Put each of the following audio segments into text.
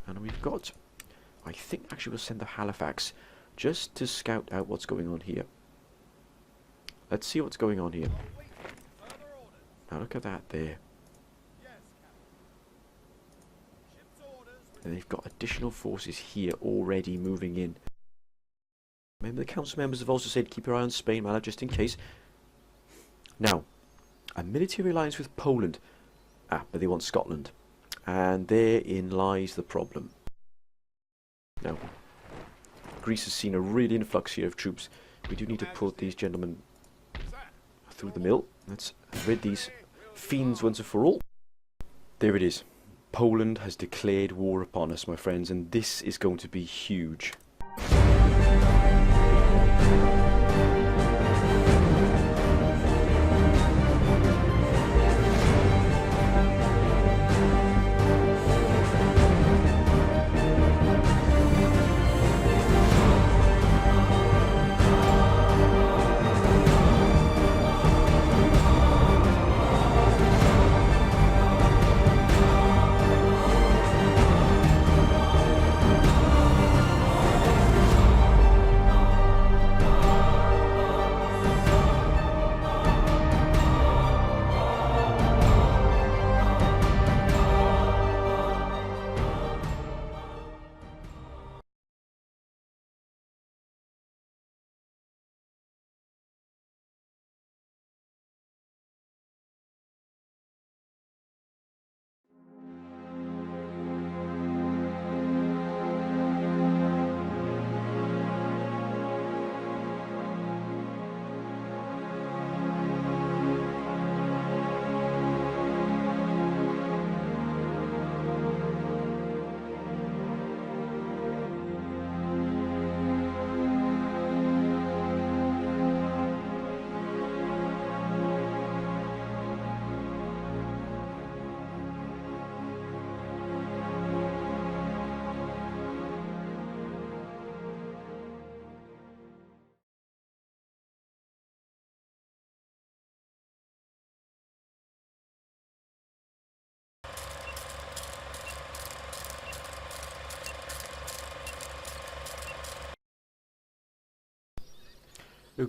And we've got, I think actually we'll send the Halifax just to scout out what's going on here. Let's see what's going on here. Now look at that there. And they've got additional forces here already moving in. Remember, the council members have also said keep your eye on Spain, Malta, just in case. Now, a military alliance with Poland. But they want Scotland. And therein lies the problem. Now, Greece has seen a real influx here of troops. We do need to put these gentlemen through the mill. Let's rid these fiends once and for all. There it is. Poland has declared war upon us, my friends, and this is going to be huge.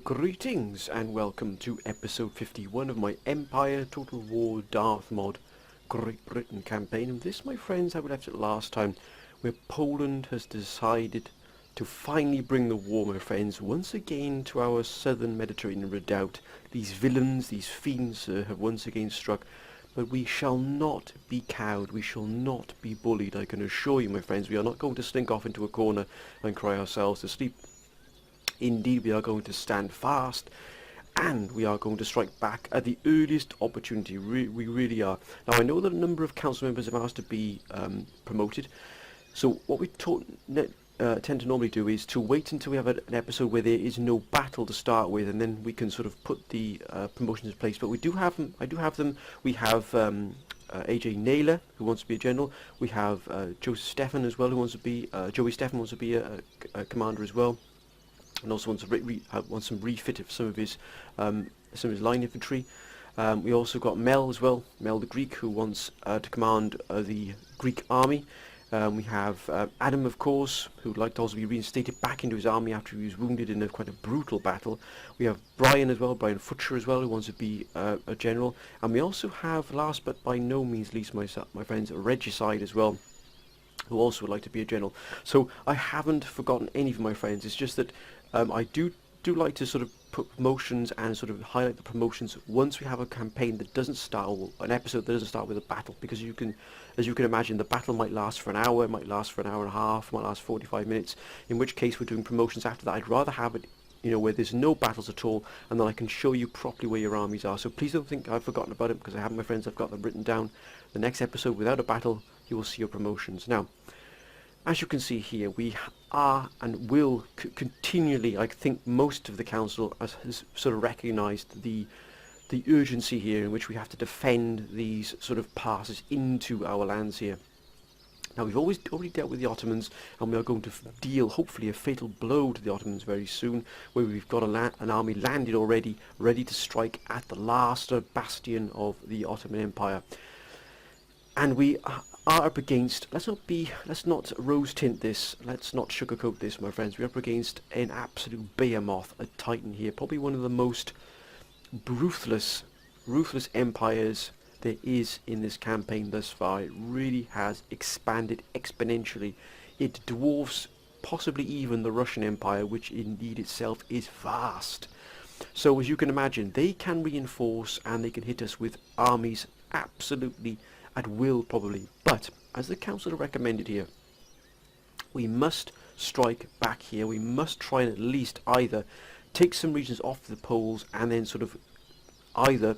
Greetings and welcome to episode 51 of my Empire Total War Darth mod Great Britain campaign. And this, my friends, how we left it last time, where Poland has decided to finally bring the war, my friends, once again to our southern Mediterranean redoubt. These villains, these fiends have once again struck, but we shall not be cowed, we shall not be bullied. I can assure you, my friends, we are not going to slink off into a corner and cry ourselves to sleep. Indeed, we are going to stand fast, and we are going to strike back at the earliest opportunity. We really are. Now, I know that a number of council members have asked to be promoted, so what we tend to normally do is to wait until we have an episode where there is no battle to start with, and then we can sort of put the promotions in place. But we do have them. I do have them. We have AJ Naylor, who wants to be a general. We have Joseph Stefan as well, who wants to be Joey Stefan wants to be a commander as well. And also wants some refit of some of his line infantry. We also got Mel as well, Mel the Greek, who wants to command the Greek army. We have Adam, of course, who would like to also be reinstated back into his army after he was wounded in quite a brutal battle. We have Brian as well, Brian Futcher as well, who wants to be a general. And we also have, last but by no means least, my friends, Regicide as well, who also would like to be a general. So I haven't forgotten any of my friends. It's just that I do like to sort of put promotions and sort of highlight the promotions once we have a campaign that doesn't start, or an episode that doesn't start with a battle, because as you can imagine, the battle might last for an hour, it might last for an hour and a half, it might last 45 minutes, in which case we're doing promotions after that. I'd rather have it, you know, where there's no battles at all, and then I can show you properly where your armies are. So please don't think I've forgotten about it, because I haven't, my friends. I've got them written down. The next episode, without a battle, you will see your promotions. Now, as you can see here, we are and will continually, I think most of the council has sort of recognised the urgency here in which we have to defend these sort of passes into our lands here. Now, we've already dealt with the Ottomans, and we are going to deal, hopefully, a fatal blow to the Ottomans very soon, where we've got an army landed already, ready to strike at the last bastion of the Ottoman Empire. And we are up against, let's not rose tint this, let's not sugarcoat this, my friends. We're up against an absolute behemoth, a titan here, probably one of the most ruthless empires there is in this campaign thus far. It really has expanded exponentially. It dwarfs possibly even the Russian Empire, which indeed itself is vast. So as you can imagine, they can reinforce and they can hit us with armies absolutely at will probably. But as the council recommended here, we must strike back here. We must try and at least either take some regions off the Poles and then sort of either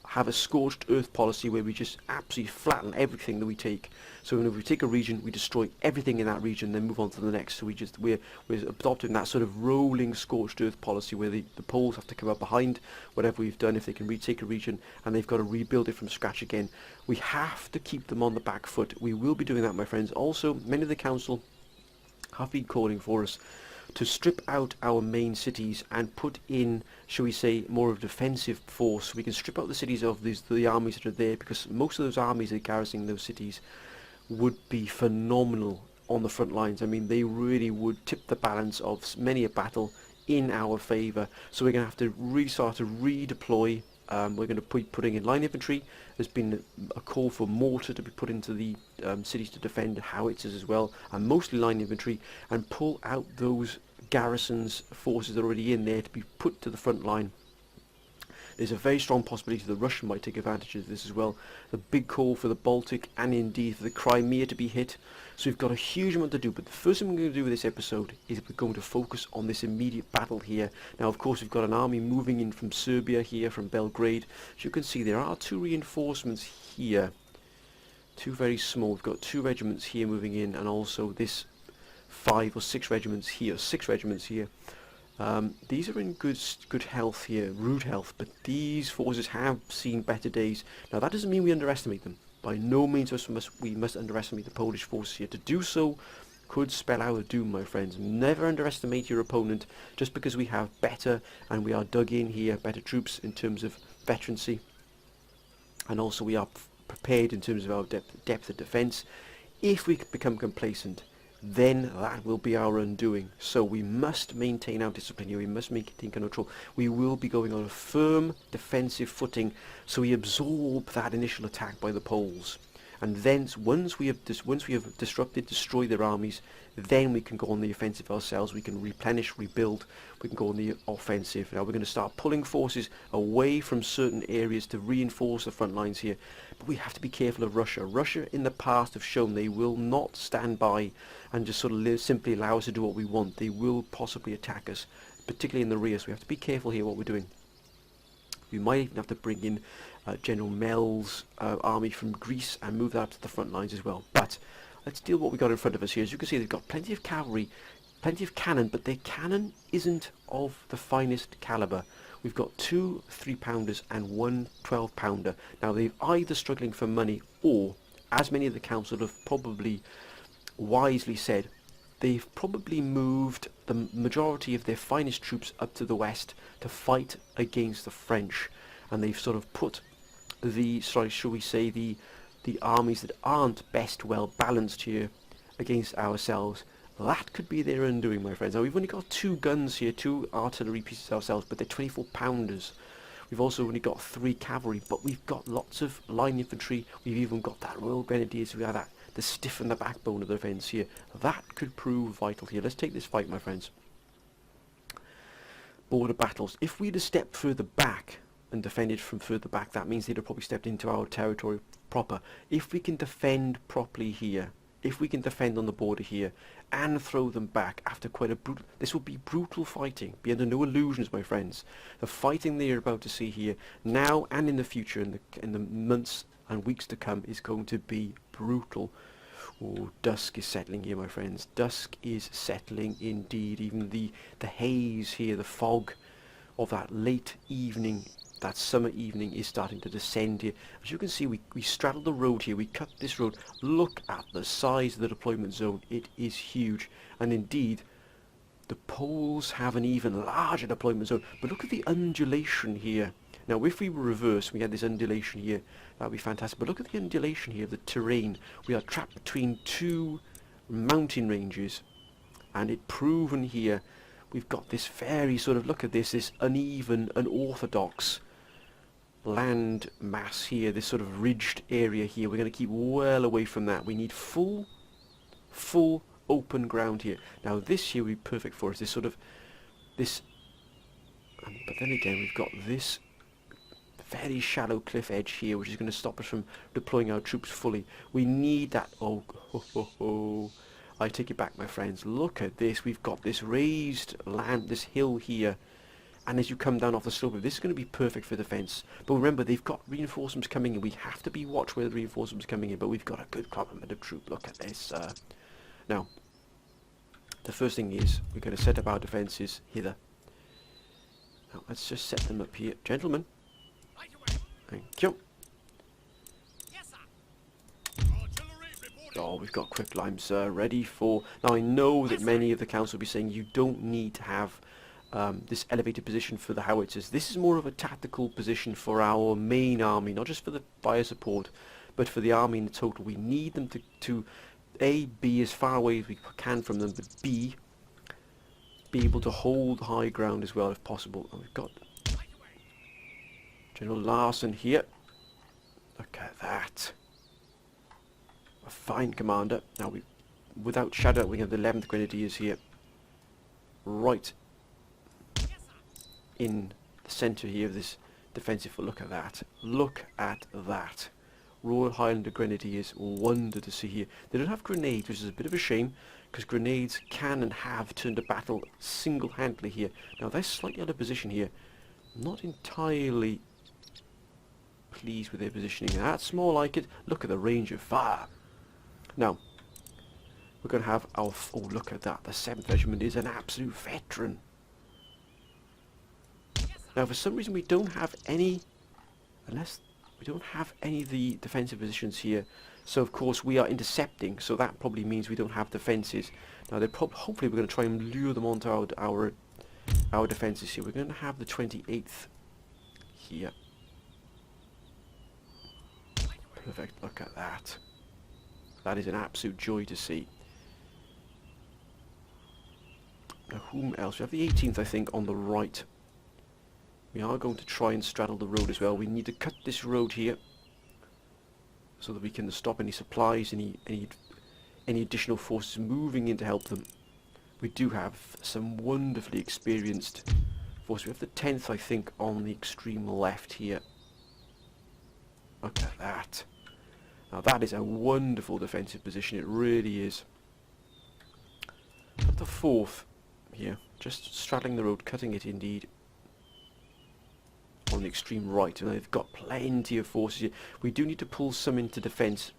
have a scorched earth policy where we just absolutely flatten everything that we take. So if we take a region, we destroy everything in that region, then move on to the next. So we're adopting that sort of rolling scorched earth policy where the Poles have to come up behind whatever we've done if they can retake a region, and they've got to rebuild it from scratch again. We have to keep them on the back foot. We will be doing that, my friends. Also, many of the council have been calling for us to strip out our main cities and put in, shall we say, more of a defensive force. We can strip out the cities of the armies that are there, because most of those armies that are garrisoning those cities would be phenomenal on the front lines. I mean, they really would tip the balance of many a battle in our favour. So we're going to have to really start to redeploy. We're going to be putting in line infantry. There's been a call for mortar to be put into the cities to defend, howitzers as well, and mostly line infantry, and pull out those garrisons, forces already in there to be put to the front line. There's a very strong possibility the Russian might take advantage of this as well. The big call for the Baltic and indeed for the Crimea to be hit. So we've got a huge amount to do, but the first thing we're going to do with this episode is we're going to focus on this immediate battle here. Now, of course, we've got an army moving in from Serbia here, from Belgrade. As you can see, there are two reinforcements here. Two very small. We've got 2 regiments here moving in, and also this 5 or 6 regiments here. 6 regiments here. These are in good health here, rude health, but these forces have seen better days. Now, that doesn't mean we underestimate them. By no means we must underestimate the Polish forces here. To do so could spell our doom, my friends. Never underestimate your opponent just because we have better, and we are dug in here, better troops in terms of veterancy, and also we are prepared in terms of our depth of defence. If we become complacent, then that will be our undoing. So we must maintain our discipline here. We must maintain control. We will be going on a firm defensive footing, so we absorb that initial attack by the Poles. And then once we have destroyed their armies, then we can go on the offensive ourselves. We can replenish, rebuild. We can go on the offensive. Now we're going to start pulling forces away from certain areas to reinforce the front lines here. But we have to be careful of Russia. Russia in the past have shown they will not stand by and just sort of simply allow us to do what we want. They will possibly attack us, particularly in the rear. So we have to be careful here what we're doing. We might even have to bring in General Mel's army from Greece and move that up to the front lines as well. But let's deal with what we've got in front of us here. As you can see, they've got plenty of cavalry, plenty of cannon, but their cannon isn't of the finest caliber. We've got 2 3-pounders and 1 12-pounder. Now, they're either struggling for money or, as many of the council have probably wisely said, they've probably moved the majority of their finest troops up to the west to fight against the French, and they've sort of put the, shall we say, the armies that aren't best well balanced here against ourselves. That could be their undoing, my friends. Now, we've only got 2 guns here, 2 artillery pieces ourselves, but they're 24-pounders. We've also only got 3 cavalry, but we've got lots of line infantry. We've even got that Royal Grenadiers. We have that to stiffen the backbone of the defence here. That could prove vital here. Let's take this fight, my friends. Border battles. If we'd have stepped further back and defended from further back, that means they'd have probably stepped into our territory proper. If we can defend properly here, if we can defend on the border here and throw them back after quite a brutal, this will be brutal fighting. Be under no illusions, my friends. The fighting that you're about to see here now and in the future, in the months and weeks to come, is going to be brutal. Oh, dusk is settling here, my friends. Dusk is settling indeed. Even the haze here, the fog of that late evening, that summer evening, is starting to descend here. As you can see, we straddle the road here. We cut this road. Look at the size of the deployment zone. It is huge. And indeed, the Poles have an even larger deployment zone. But look at the undulation here. Now if we were reversed, we had this undulation here, that would be fantastic. But look at the undulation here of the terrain. We are trapped between two mountain ranges, and it proven here we've got this very sort of, look at this uneven, unorthodox land mass here, this sort of ridged area here. We're going to keep well away from that. We need full open ground here. Now this here would be perfect for us, this sort of, but then again we've got this very shallow cliff edge here, which is going to stop us from deploying our troops fully. We need that. Oh, I take it back, my friends. Look at this. We've got this raised land, this hill here, and as you come down off the slope, this is going to be perfect for defence. But remember, they've got reinforcements coming in. We have to be watch where the reinforcements are coming in, but we've got a good complement of troop. Look at this. Now, the first thing is we're going to set up our defences hither. Now, let's just set them up here. Gentlemen. Thank you. Oh, we've got quick limes ready for... Now, I know that many of the council will be saying you don't need to have this elevated position for the howitzers. This is more of a tactical position for our main army, not just for the fire support, but for the army in total. We need them to A, be as far away as we can from them, but B, be able to hold high ground as well if possible. And we've got General Larson here. Look at that. A fine commander. Now, without shadow, we have the 11th Grenadiers here. Right in the centre here of this defensive. Look at that. Look at that. Royal Highlander Grenadiers, wonder to see here. They don't have grenades, which is a bit of a shame, because grenades can and have turned to battle single-handedly here. Now, they're slightly out of position here. Not entirely pleased with their positioning. That's more like it. Look at the range of fire. Now, we're going to have our... Oh, look at that. The 7th Regiment is an absolute veteran. Now, for some reason, we don't have any... Unless... We don't have any of the defensive positions here. So, of course, we are intercepting. So that probably means we don't have defences. Now, hopefully we're going to try and lure them onto our defences here. We're going to have the 28th here. Perfect. Look at that. That is an absolute joy to see. Now, whom else? We have the 18th, I think, on the right. We are going to try and straddle the road as well. We need to cut this road here so that we can stop any supplies, any additional forces moving in to help them. We do have some wonderfully experienced forces. We have the 10th, I think, on the extreme left here. Look at that. Now that is a wonderful defensive position. It really is. The 4th here, just straddling the road, cutting it indeed. On the extreme right, and they've got plenty of forces here. We do need to pull some into defence,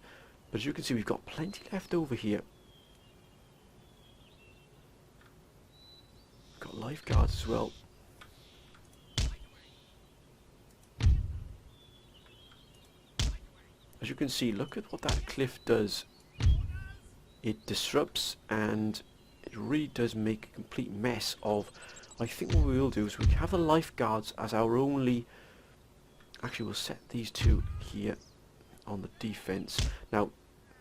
but as you can see, we've got plenty left over here. We've got lifeguards as well. As you can see, look at what that cliff does. It disrupts, and it really does make a complete mess of... I think what we will do is we have the lifeguards as our only... Actually, we'll set these two here on the defence. Now,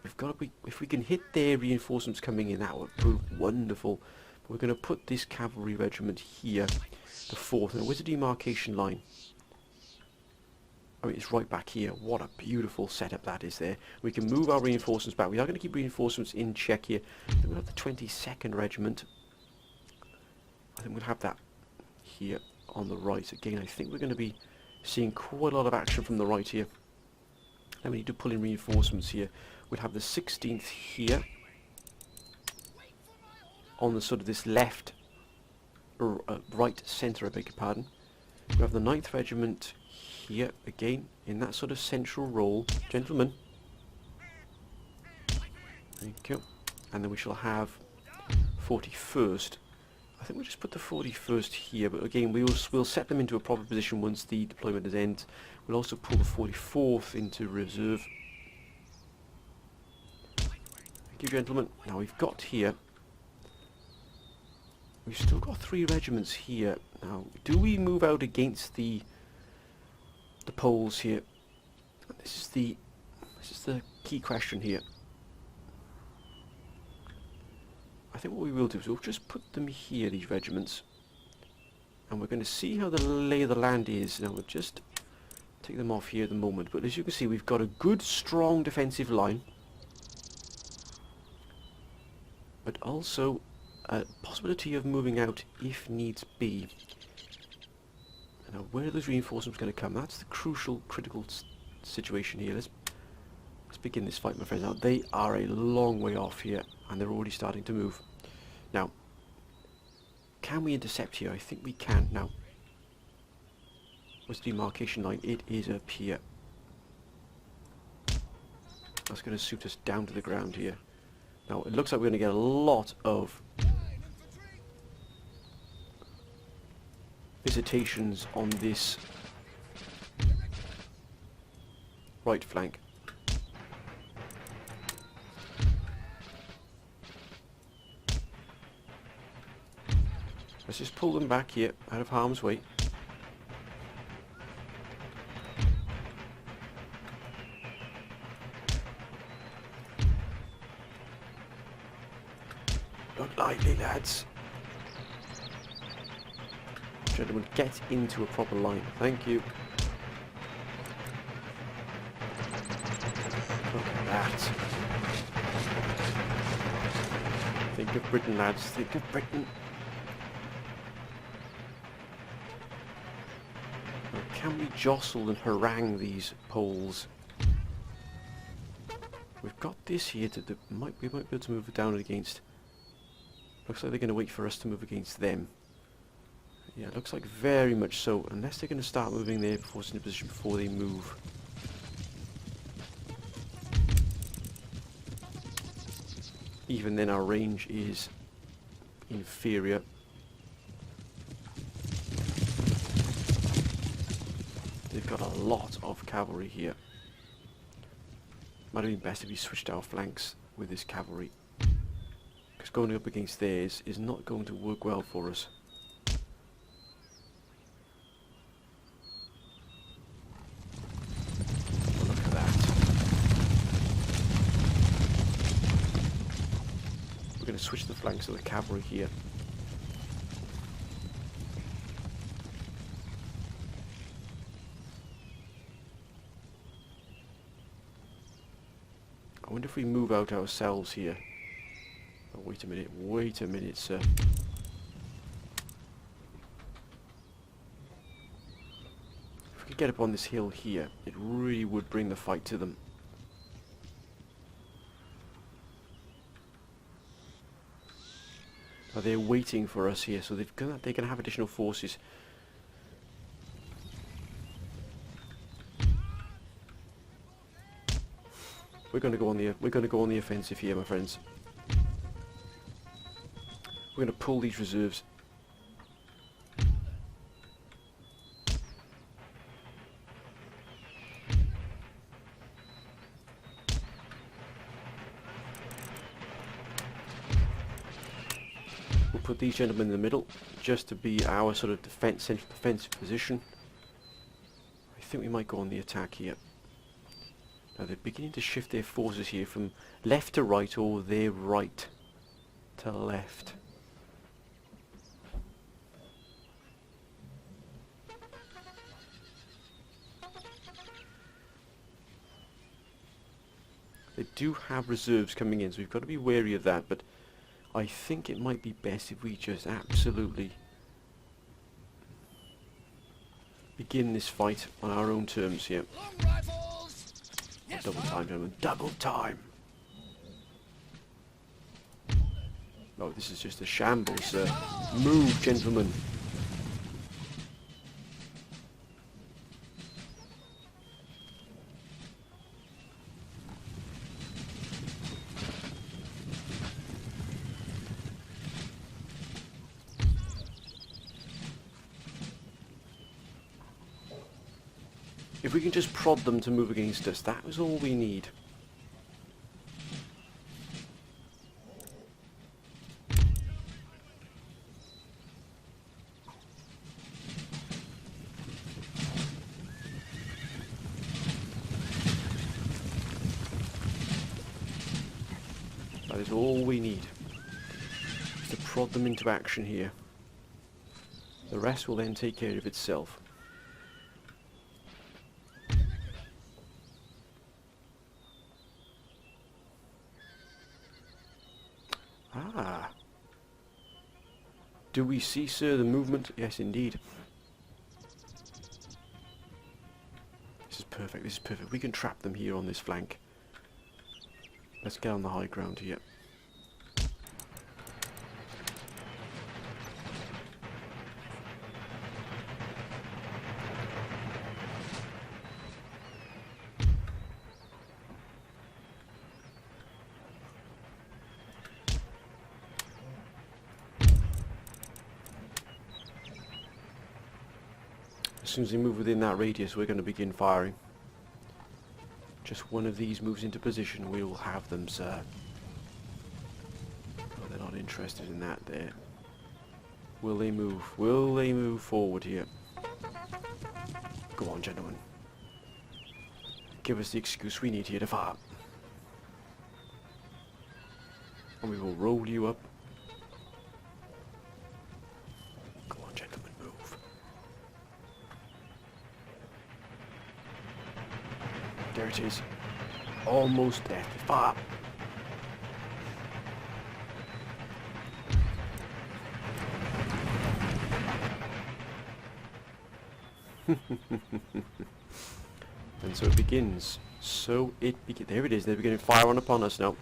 we've got to be... If we can hit their reinforcements coming in, that would prove wonderful. But we're going to put this cavalry regiment here, the 4th, and where's the demarcation line? I mean, it's right back here. What a beautiful setup that is there. We can move our reinforcements back. We are going to keep reinforcements in check here. Then we'll have the 22nd Regiment. I think we'll have that here on the right. Again, I think we're going to be seeing quite a lot of action from the right here. And we need to pull in reinforcements here. We'll have the 16th here on the sort of this left, right centre, I beg your pardon. We have the 9th Regiment here, again, in that sort of central role. Gentlemen. Thank you. And then we shall have 41st. I think we'll just put the 41st here, but again, we'll set them into a proper position once the deployment is ended. We'll also pull the 44th into reserve. Thank you, gentlemen. Now we've got here... We've still got 3 regiments here. Now, do we move out against the the poles here. This is the key question here. I think what we will do is we'll just put them here, these regiments, and we're going to see how the lay of the land is. Now we'll just take them off here at the moment, but as you can see, we've got a good strong defensive line, but also a possibility of moving out if needs be. Now where are those reinforcements going to come? That's the critical situation here. Let's begin this fight, my friends. Now they are a long way off here, and they're already starting to move. Now, can we intercept here? I think we can. Now, what's the demarcation line? It is up here. That's going to suit us down to the ground here. Now, it looks like we're going to get a lot of visitations on this right flank. Let's just pull them back here, out of harm's way. Look lively, lads. Gentlemen, get into a proper line. Thank you. Look at that. Think of Britain, lads. Think of Britain. Can we jostle and harangue these Poles? We've got this here to do. We might be able to move it down against. Looks like they're going to wait for us to move against them. Yeah, looks like very much so. Unless they're going to start moving their forces into position before they move. Even then, our range is inferior. They've got a lot of cavalry here. Might have been best if we switched our flanks with this cavalry, because going up against theirs is not going to work well for us. Oh, look at that. We're going to switch the flanks of the cavalry here. I wonder if we move out ourselves here. Oh, wait a minute, sir. If we could get up on this hill here, it really would bring the fight to them. Now they're waiting for us here, so they're gonna have additional forces. We're going to go on the offensive here, my friends. We're going to pull these reserves. We'll put these gentlemen in the middle, just to be our sort of central defensive position. I think we might go on the attack here. Now they're beginning to shift their forces here from left to right, or their right to left. They do have reserves coming in, so we've got to be wary of that, but I think it might be best if we just absolutely begin this fight on our own terms here. Yes, double time, gentlemen. Double time! Oh, this is just a shambles. Move, gentlemen. If we can just prod them to move against us, that was all we need. That is all we need. Is to prod them into action here. The rest will then take care of itself. Ah. Do we see, sir, the movement? Yes, indeed. This is perfect, this is perfect. We can trap them here on this flank. Let's get on the high ground here. As soon as they move within that radius, we're going to begin firing. Just one of these moves into position, we will have them, sir. Oh, they're not interested in that there. Will they move? Will they move forward here? Go on, gentlemen. Give us the excuse we need here to fire. And we will roll you up. Go on, gentlemen, move. There it is. Almost there. Fire. And so it begins. So it begins. There it is. They're beginning to fire on upon us now.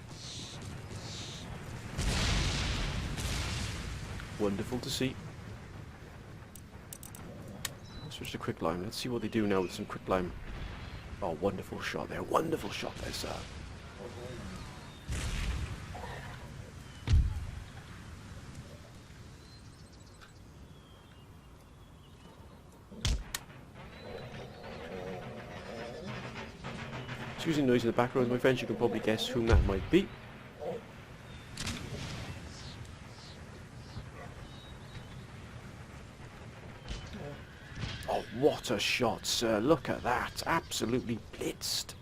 Wonderful to see. Switch to quick lime. Let's see what they do now with some quick lime. Oh, wonderful shot there. Wonderful shot there, sir. Excusing noise in the background, my friends. You can probably guess whom that might be. Oh, what a shot, sir. Look at that. Absolutely blitzed.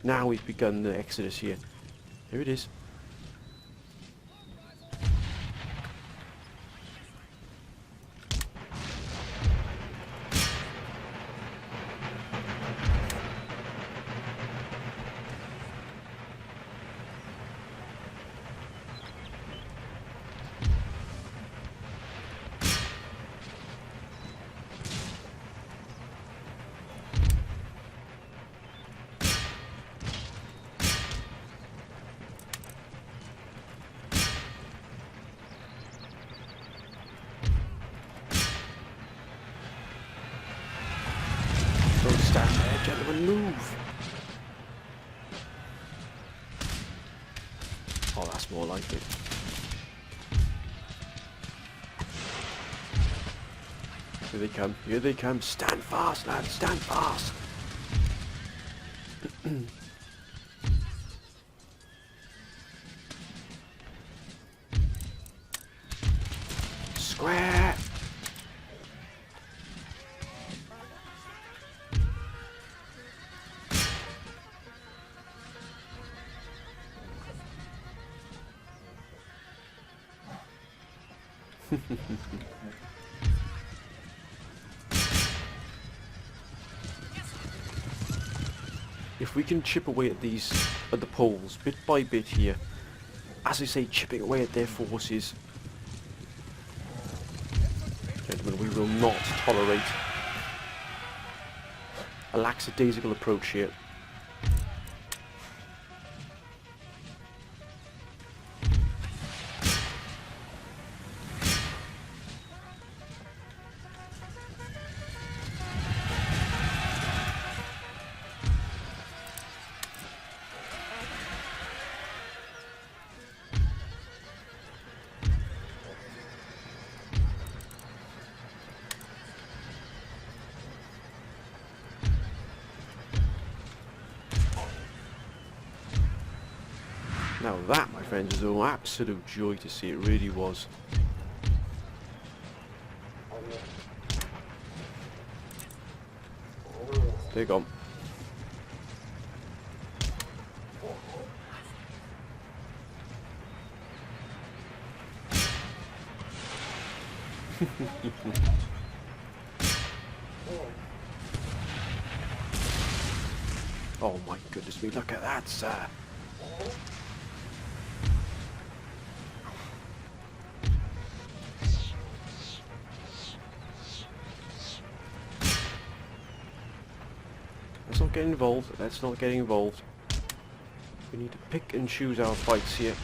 Now we've begun the exodus here. Here it is. Don't stand there, gentlemen, move! Oh, that's more like it. Here they come, here they come. Stand fast, lads, stand fast! Square! If we can chip away at these, at the poles, bit by bit here, as I say, chipping away at their forces, gentlemen, we will not tolerate a lackadaisical approach here. Now that, my friends, is an absolute joy to see. It really was. They're gone. Oh my goodness me, look at that, sir. Let's not get involved. Let's not get involved. We need to pick and choose our fights here.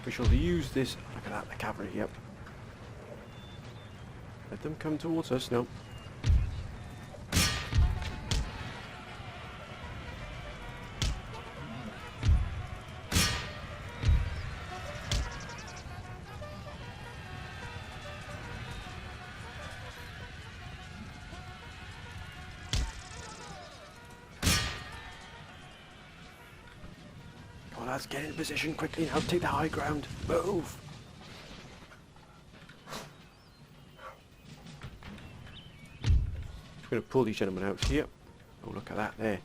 We shall use this. Look at that, the cavalry, yep. Let them come towards us, no. Come on, lads, get in position quickly now. Take the high ground. Move. I'm going to pull these gentlemen out here. Oh, look at that there.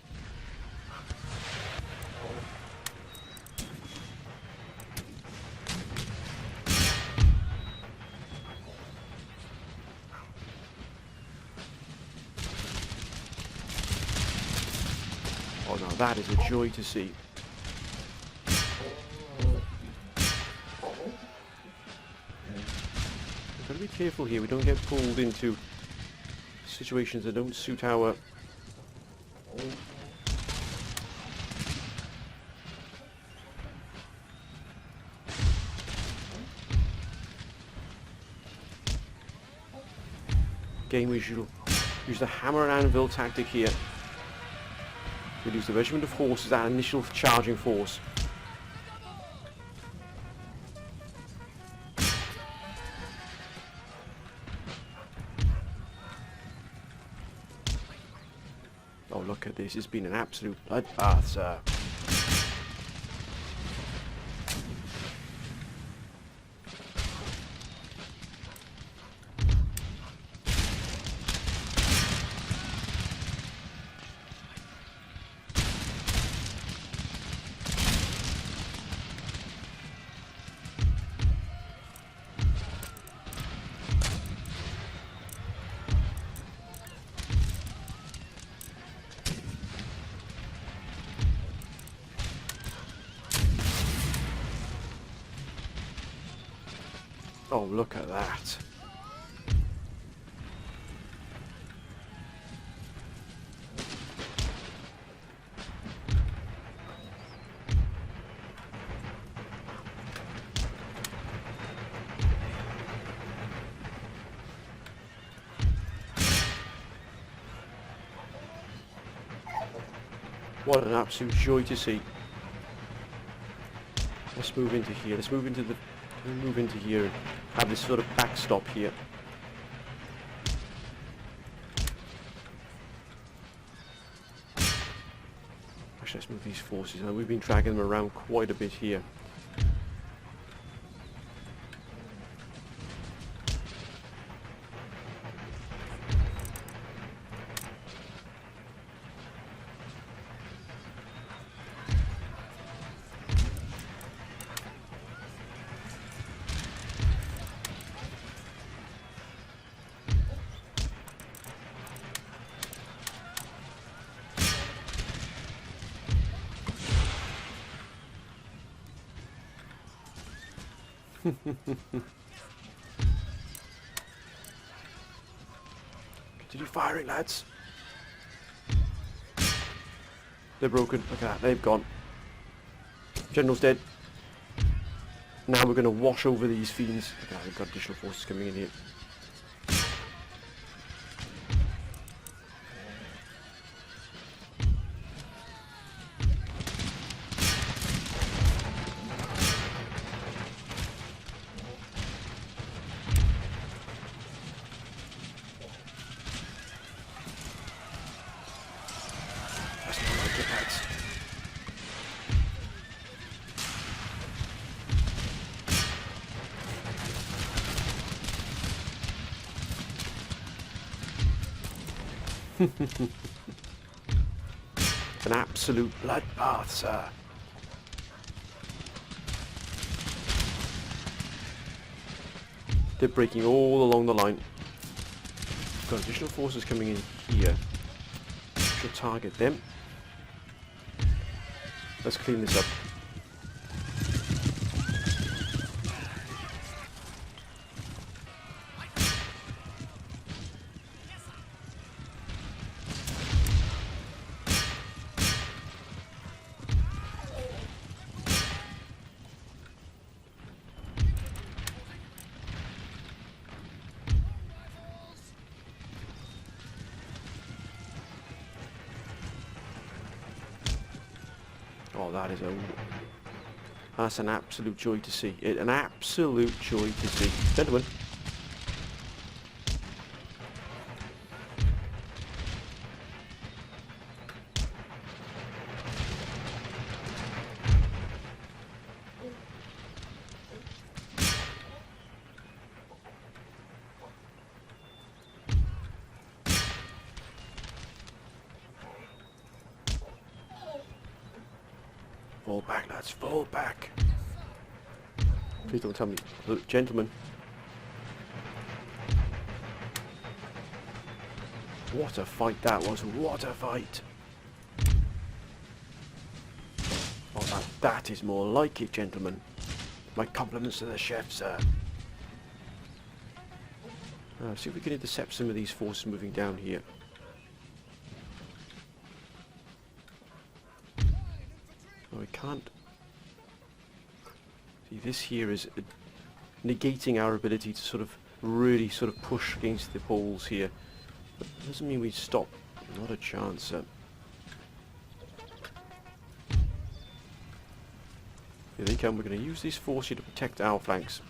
Oh, now that is a joy to see. We've got to be careful here. We don't get pulled into situations that don't suit our game. We should use the hammer and anvil tactic here. We use the regiment of horse as our initial charging force. Oh, look at this. It's been an absolute bloodbath, sir. Oh, look at that. What an absolute joy to see. Let's move into here. Let's move into here and have this sort of backstop here. Actually, let's move these forces. Now, we've been dragging them around quite a bit here. Continue firing, lads. They're broken. Look at that. They've gone. General's dead. Now we're going to wash over these fiends. Look at that. We've got additional forces coming in here. An absolute bloodbath, sir. They're breaking all along the line. Got additional forces coming in here. Should target them. Let's clean this up. Oh, that's an absolute joy to see. An absolute joy to see. Gentlemen. Fall back, lads, fall back. Please don't tell me. Look, gentlemen. What a fight that was. What a fight. Oh, that is more like it, gentlemen. My compliments to the chef, sir. See if we can intercept some of these forces moving down here. Oh, we can't. See, this here is negating our ability to sort of really sort of push against the poles here. But it doesn't mean we stop. Not a chance. Here they come. We're going to use this force here to protect our flanks.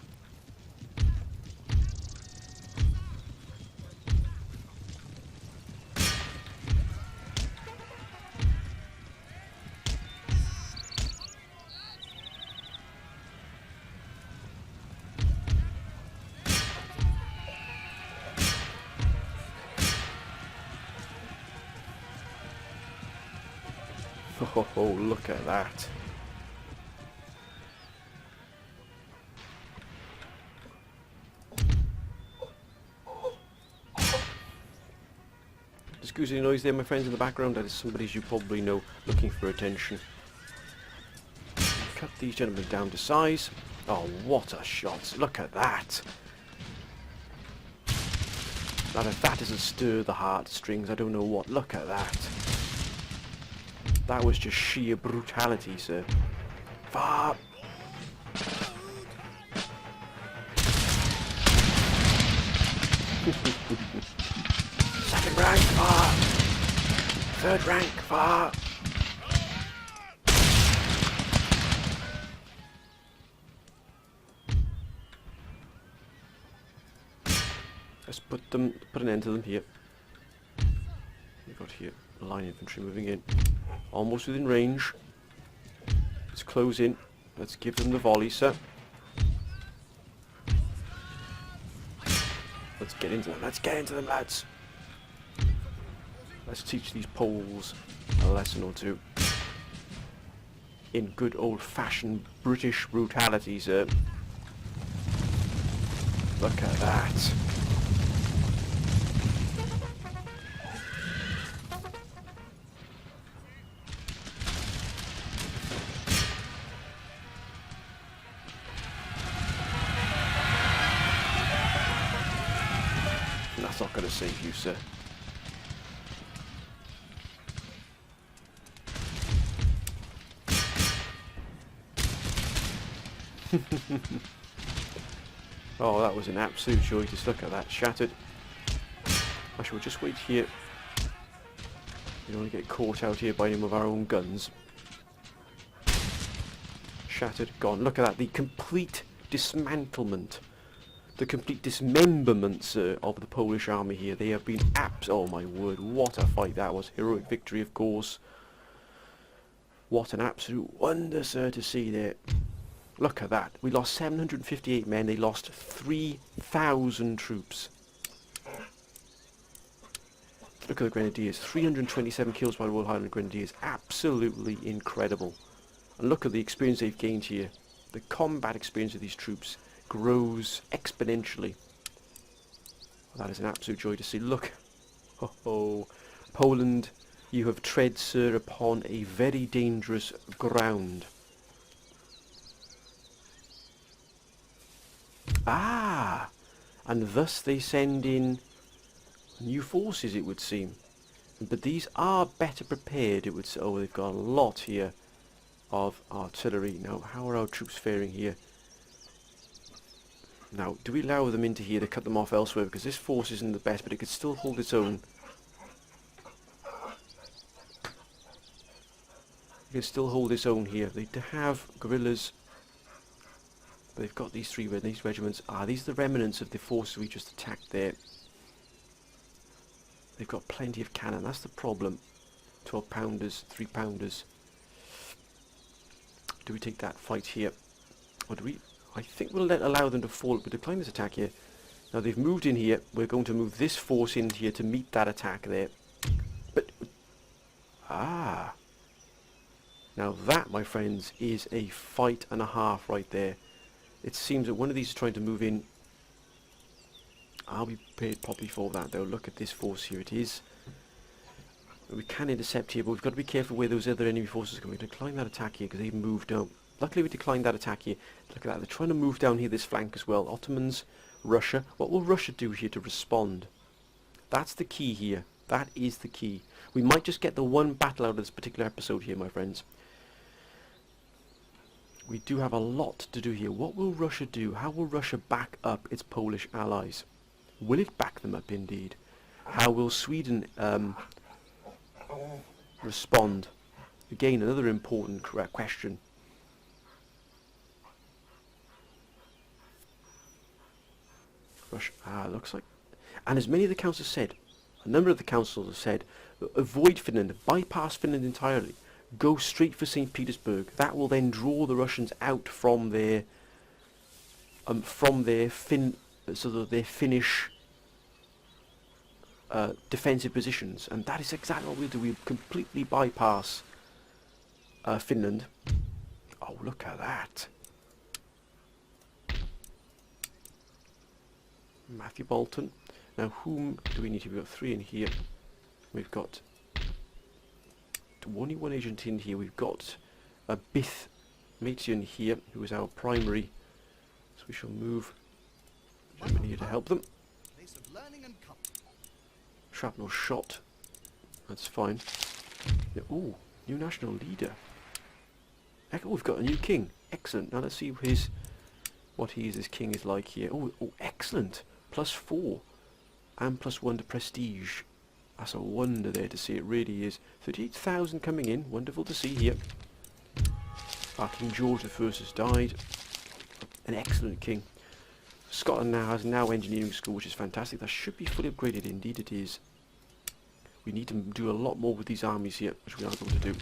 Oh, look at that. Excuse the noise there, my friends in the background. That is somebody you probably know looking for attention. Cut these gentlemen down to size. Oh, what a shot. Look at that. Now, if that doesn't stir the heartstrings, I don't know what. Look at that. That was just sheer brutality, sir. Far. Second rank, far. Third rank, far. Let's put an end to them here. We've got here line infantry moving in. Almost within range. Let's close in. Let's give them the volley, sir. Let's get into them. Let's get into them, lads. Let's teach these Poles a lesson or two. In good old-fashioned British brutality, sir. Look at that. That's not going to save you, sir. Oh, that was an absolute joy to look at that. Shattered. Actually, we'll just wait here. We don't want to get caught out here by any of our own guns. Shattered, gone. Look at that. The complete dismantlement. The complete dismemberment of the Polish army here. They have been oh my word, what a fight that was. Heroic victory, of course. What an absolute wonder, sir, to see there. Look at that. We lost 758 men. They lost 3,000 troops. Look at the Grenadiers. 327 kills by Royal Highland Grenadiers. Absolutely incredible. And look at the experience they've gained here. The combat experience of these troops grows exponentially. That is an absolute joy to see. Look. Ho ho. Poland, you have tread, sir, upon a very dangerous ground. Ah! And thus they send in new forces, it would seem. But these are better prepared, it would say. Oh, they've got a lot here of artillery. Now, how are our troops faring here? Now, do we allow them into here to cut them off elsewhere? Because this force isn't the best, but it could still hold its own. It can still hold its own here. They have guerrillas. They've got these these regiments. Ah, these are the remnants of the forces we just attacked there. They've got plenty of cannon. That's the problem. 12 pounders, 3 pounders. Do we take that fight here? Or do we? I think we'll allow them to fall. We'll decline this attack here. Now they've moved in here. We're going to move this force in here to meet that attack there. But ah. Now that, my friends, is a fight and a half right there. It seems that one of these is trying to move in. I'll be prepared properly for that though. Look at this force here. It is. We can intercept here, but we've got to be careful where those other enemy forces are going. We decline that attack here because they've moved down. Luckily we declined that attack here. Look at that. They're trying to move down here this flank as well. Ottomans, Russia. What will Russia do here to respond? That's the key here. That is the key. We might just get the one battle out of this particular episode here, my friends. We do have a lot to do here. What will Russia do? How will Russia back up its Polish allies? Will it back them up indeed? How will Sweden respond? Again, another important question. Russia, looks like... And as many of the councils said, a number of the councils have said, avoid Finland, bypass Finland entirely. Go straight for St. Petersburg. That will then draw the Russians out from their Finnish defensive positions, and that is exactly what we'll do. We'll completely bypass Finland. Oh, look at that! Matthew Bolton. Now, whom do we need to? We've got 3 in here. We've got only one agent in here. We've got a Bith Matian here, who is our primary. So we shall move Germany here to help them. Shrapnel shot. That's fine. Yeah, ooh, new national leader. Oh, we've got a new king. Excellent. Now let's see what his king is like here. Oh, excellent. +4 and +1 to prestige. That's a wonder there to see. It really is. 38,000 coming in. Wonderful to see here. Our King George I has died. An excellent king. Scotland now has engineering school, which is fantastic. That should be fully upgraded. Indeed it is. We need to do a lot more with these armies here, which we are going to do.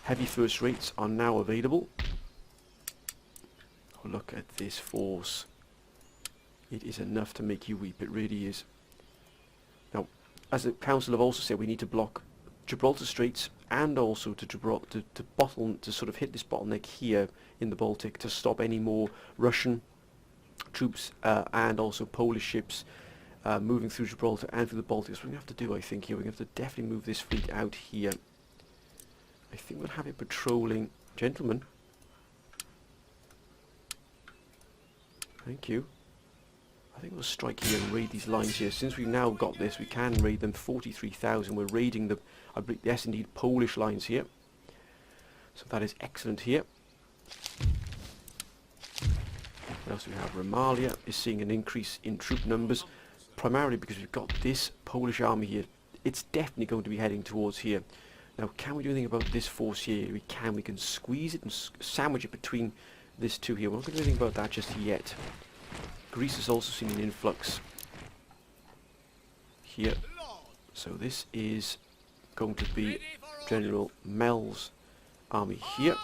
Heavy first rates are now available. Oh, look at this force. It is enough to make you weep. It really is. Now, as the council have also said, we need to block Gibraltar Straits and also to sort of hit this bottleneck here in the Baltic to stop any more Russian troops and also Polish ships moving through Gibraltar and through the Baltic. That's what we have to do, I think, here. We're going to have to definitely move this fleet out here. I think we'll have it patrolling. Gentlemen. Thank you. I think we'll strike here and raid these lines here. Since we've now got this, we can raid them. 43,000. We're raiding the, yes, indeed, Polish lines here. So that is excellent here. What else do we have? Romalia is seeing an increase in troop numbers, primarily because we've got this Polish army here. It's definitely going to be heading towards here. Now, can we do anything about this force here? We can. We can squeeze it and sandwich it between this two here. We're not going to do anything about that just yet. Greece has also seen an influx here. So this is going to be General Mel's army here.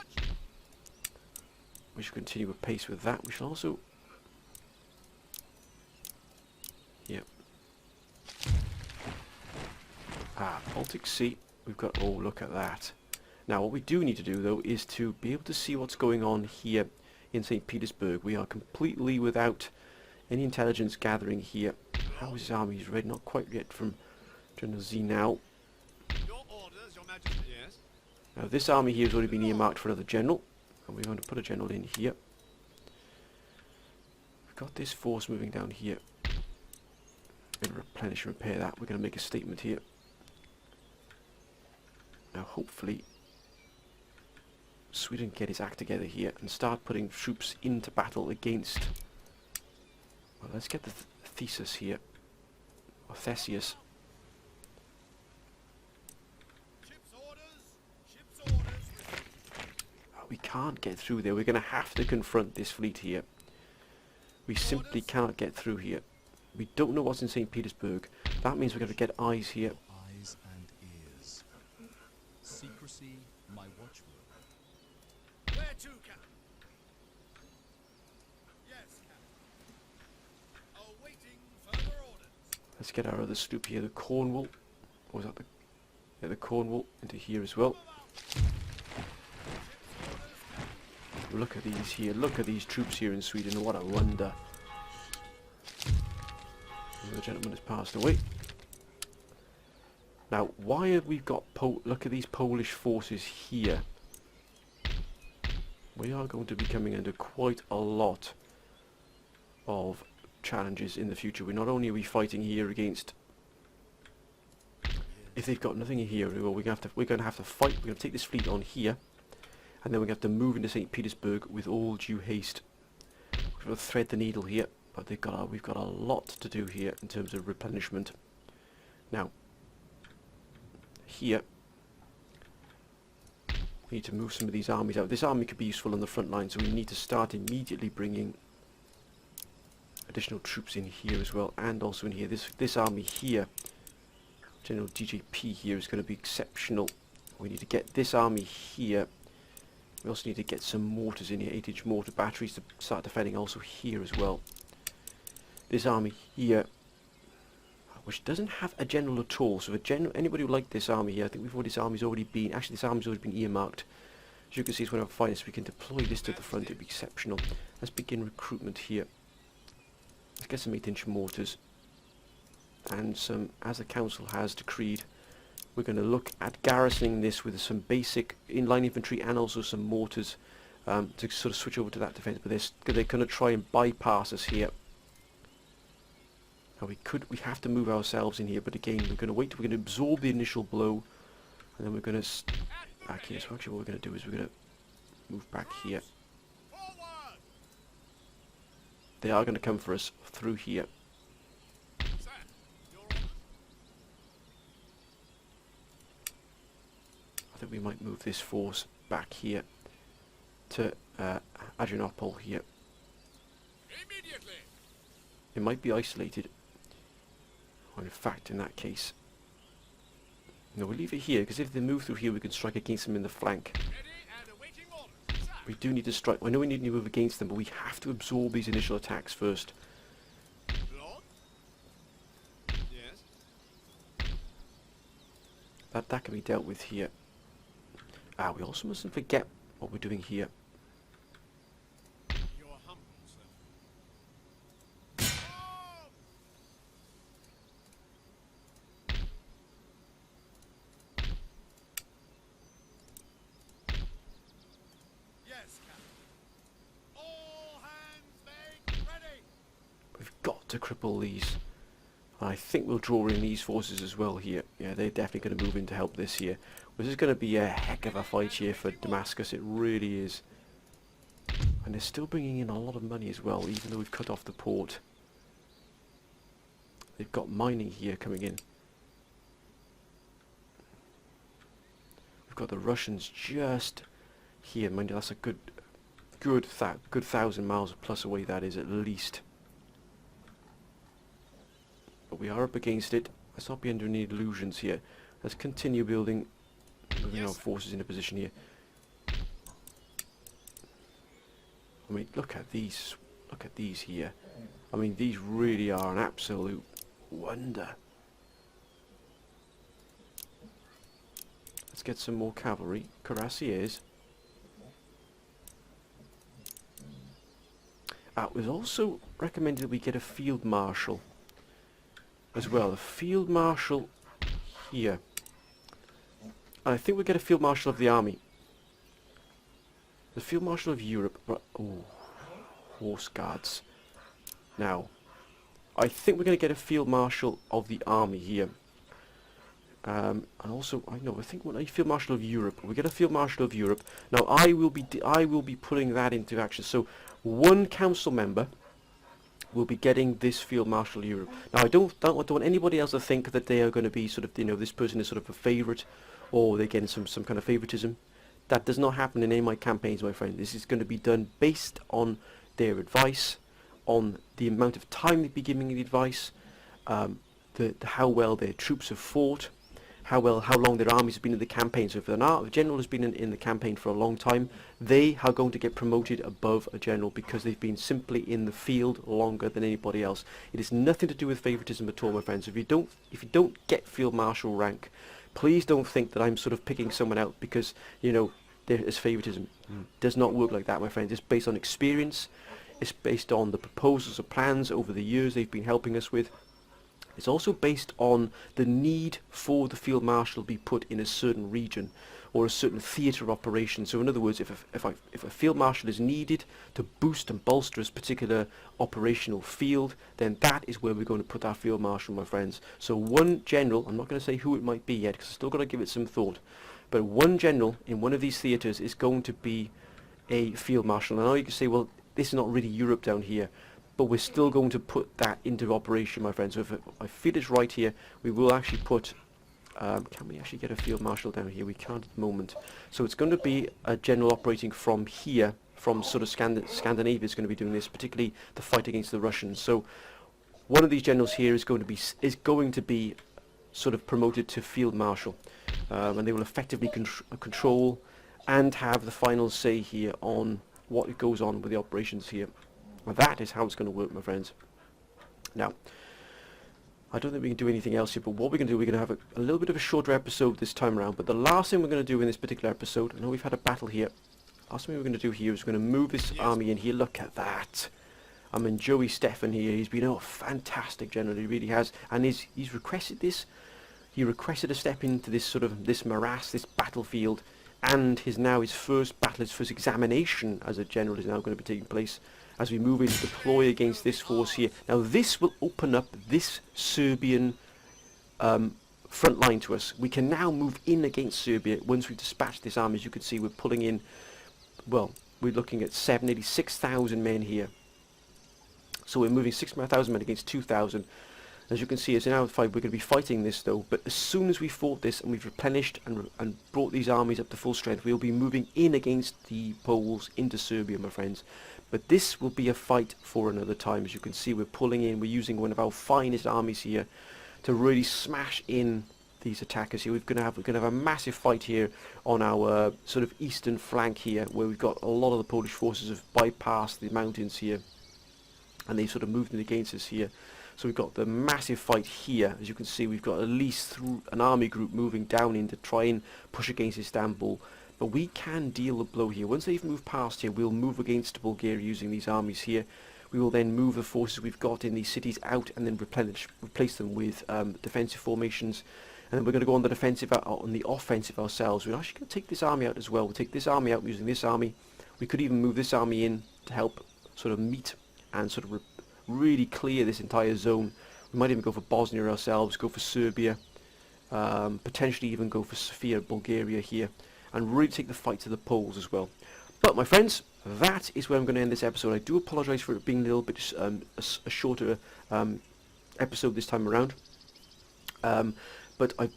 We should continue at pace with that. We shall also... Yep. Baltic Sea. We've got, oh, look at that. Now, what we do need to do, though, is to be able to see what's going on here in St. Petersburg. We are completely without any intelligence gathering here. How is his army? He's ready, not quite yet, from General Z now. Your orders, Your Majesty. Yes. Now, this army here has already been earmarked for another general, and we're going to put a general in here. We've got this force moving down here. We're going to replenish and repair that. We're going to make a statement here. Now, hopefully, Sweden can get his act together here and start putting troops into battle against... Well, let's get the Theseus here. Or Theseus. Ship's orders. Ship's orders. Oh, we can't get through there. We're going to have to confront this fleet here. We simply cannot get through here. We don't know what's in St. Petersburg. That means we're going to get eyes here. Eyes and ears. Secrecy, my watchword. Where to, Captain? Yes, Captain. Awaiting further orders. Let's get our other sloop here, the Cornwall. Or was that the... Yeah, the Cornwall into here as well. Look at these here. Look at these troops here in Sweden. What a wonder. The gentleman has passed away. Now, why have we got... Look at these Polish forces here. We are going to be coming under quite a lot of challenges in the future. We're not only are we fighting here against... If they've got nothing here, well, we're going to have to fight. We're going to take this fleet on here, and then we're going to have to move into St. Petersburg with all due haste. We're going to thread the needle here, but we've got a lot to do here in terms of replenishment. Now, here we need to move some of these armies out. This army could be useful on the front line, so we need to start immediately bringing additional troops in here as well, and also in here. This army here, General DJP here, is going to be exceptional. We need to get this army here. We also need to get some mortars in here, 8-inch mortar batteries to start defending also here as well. This army here, which doesn't have a general at all, so anybody who liked this army here, I think this army's already been, actually this army's already been earmarked. As you can see, it's one of our finest. We can deploy this to the front, it'd be exceptional. Let's begin recruitment here. Let's get some 8-inch mortars. And some, as the council has decreed, we're going to look at garrisoning this with some basic inline infantry and also some mortars to sort of switch over to that defence. But they're going to try and bypass us here. Now we have to move ourselves in here, but again we're going to wait. We're going to absorb the initial blow, and then we're going to back here. So actually, what we're going to do is we're going to move back here. Forward. They are going to come for us through here. Sir, your orders. I think we might move this force back here to Adrianople here. Immediately. It might be isolated. Or in fact, in that case, no, we'll leave it here, because if they move through here, we can strike against them in the flank. Ready and awaiting orders. Sir. We do need to strike. I know we need to move against them, but we have to absorb these initial attacks first. Lord. Yes. That can be dealt with here. We also mustn't forget what we're doing here. Your humble, sir. Oh! Yes, Captain. All hands make ready. We've got to cripple these. I think we'll draw in these forces as well here. Yeah, they're definitely going to move in to help this here. This is going to be a heck of a fight here for Damascus. It really is. And they're still bringing in a lot of money as well, even though we've cut off the port. They've got mining here coming in. We've got the Russians just here. Mind you, that's a good 1,000 miles plus away, that is, at least. But we are up against it. Let's not be under any illusions here. Let's continue moving our forces into position here. I mean, look at these. Look at these here. I mean, these really are an absolute wonder. Let's get some more cavalry. Cuirassiers. It was also recommended that we get a field marshal as well. A field marshal here. And I think we'll get a field marshal of the army. The field marshal of Europe. Oh, horse guards. Now, I think we're going to get a field marshal of the army here. And also, I think we're a field marshal of Europe. We get a field marshal of Europe. Now, I will be putting that into action. So, one council member will be getting this field marshal of Europe. Now, I don't want anybody else to think that they are going to be sort of, this person is sort of a favourite, or they're getting some kind of favouritism. That does not happen in any of my campaigns, my friend. This is going to be done based on their advice, on the amount of time they've been giving the advice, how well their troops have fought, how long their armies have been in the campaign. So if a general has been in the campaign for a long time, they are going to get promoted above a general because they've been simply in the field longer than anybody else. It has nothing to do with favoritism at all, my friends. If you don't get field marshal rank, please don't think that I'm sort of picking someone out because there is favoritism. It does not work like that, my friends. It's based on experience. It's based on the proposals or plans over the years they've been helping us with. It's also based on the need for the field marshal to be put in a certain region or a certain theatre of operation. So in other words, if a field marshal is needed to boost and bolster a particular operational field, then that is where we're going to put our field marshal, my friends. So one general, I'm not going to say who it might be yet because I've still got to give it some thought, but one general in one of these theatres is going to be a field marshal. And I know you can say, well, this is not really Europe down here, but we're still going to put that into operation, my friends. So if I feel it's right here, we will actually put... can we actually get a field marshal down here? We can't at the moment. So it's going to be a general operating from here, from sort of Scandinavia is going to be doing this, particularly the fight against the Russians. So one of these generals here is going to be sort of promoted to field marshal, and they will effectively control and have the final say here on what goes on with the operations here. Well, that is how it's going to work, my friends. Now, I don't think we can do anything else here, but what we're going to do, we're going to have a little bit of a shorter episode this time around, but the last thing we're going to do in this particular episode, I know we've had a battle here, last thing we're going to do here is we're going to move this army in here. Look at that. I mean, Joey Stefan here, he's been a fantastic general, he really has, and he's requested this. He requested a step into this morass, this battlefield, and his first battle, his first examination as a general is now going to be taking place as we move in to deploy against this force here. Now this will open up this Serbian front line to us. We can now move in against Serbia once we've dispatched this army. As you can see, we're pulling in, well, we're looking at 6,000 men here. So we're moving 6,000 men against 2,000. As you can see, as in our fight, we're going to be fighting this though, but as soon as we fought this and we've replenished and brought these armies up to full strength, we'll be moving in against the Poles into Serbia, my friends. But this will be a fight for another time. As you can see, we're pulling in, we're using one of our finest armies here to really smash in these attackers here. We're going to have a massive fight here on our sort of eastern flank here, where we've got a lot of the Polish forces have bypassed the mountains here, and they've sort of moved in against us here. So we've got the massive fight here. As you can see, we've got at least an army group moving down in to try and push against Istanbul. But we can deal a blow here. Once they've moved past here, we'll move against Bulgaria using these armies here. We will then move the forces we've got in these cities out and then replace them with defensive formations. And then we're going to go on the defensive, on the offensive ourselves. We're actually going to take this army out as well. We'll take this army out using this army. We could even move this army in to help sort of meet and sort of really clear this entire zone. We might even go for Bosnia ourselves, go for Serbia, potentially even go for Sofia, Bulgaria here, and really take the fight to the Poles as well. But my friends, that is where I'm going to end this episode. I do apologise for it being a little bit a shorter episode this time around. But I'm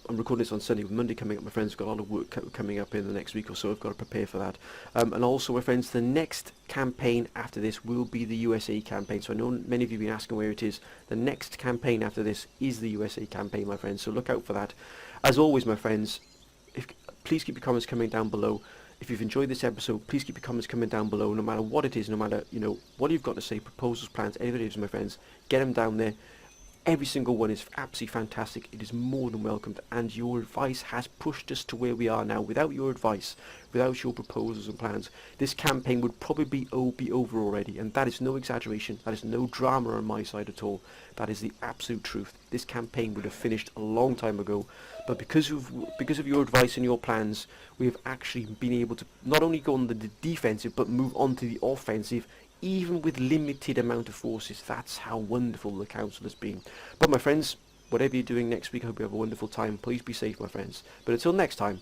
recording this on Sunday with Monday coming up. My friends, I've got a lot of work coming up in the next week or so. I've got to prepare for that. And also, my friends, the next campaign after this will be the USA campaign. So I know many of you have been asking where it is. The next campaign after this is the USA campaign, my friends. So look out for that. As always, my friends, please keep your comments coming down below. If you've enjoyed this episode, please keep your comments coming down below. No matter what it is, no matter what you've got to say, proposals, plans, anything it is, my friends, get them down there. Every single one is absolutely fantastic. It is more than welcomed, and your advice has pushed us to where we are now. Without your advice, without your proposals and plans, this campaign would probably be over already, and that is no exaggeration. That is no drama on my side at all. That is the absolute truth. This campaign would have finished a long time ago, but because of your advice and your plans, we have actually been able to not only go on the defensive, but move on to the offensive, even with limited amount of forces. That's how wonderful the council has been. But my friends, whatever you're doing next week, I hope you have a wonderful time. Please be safe, my friends. But until next time,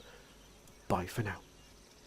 bye for now.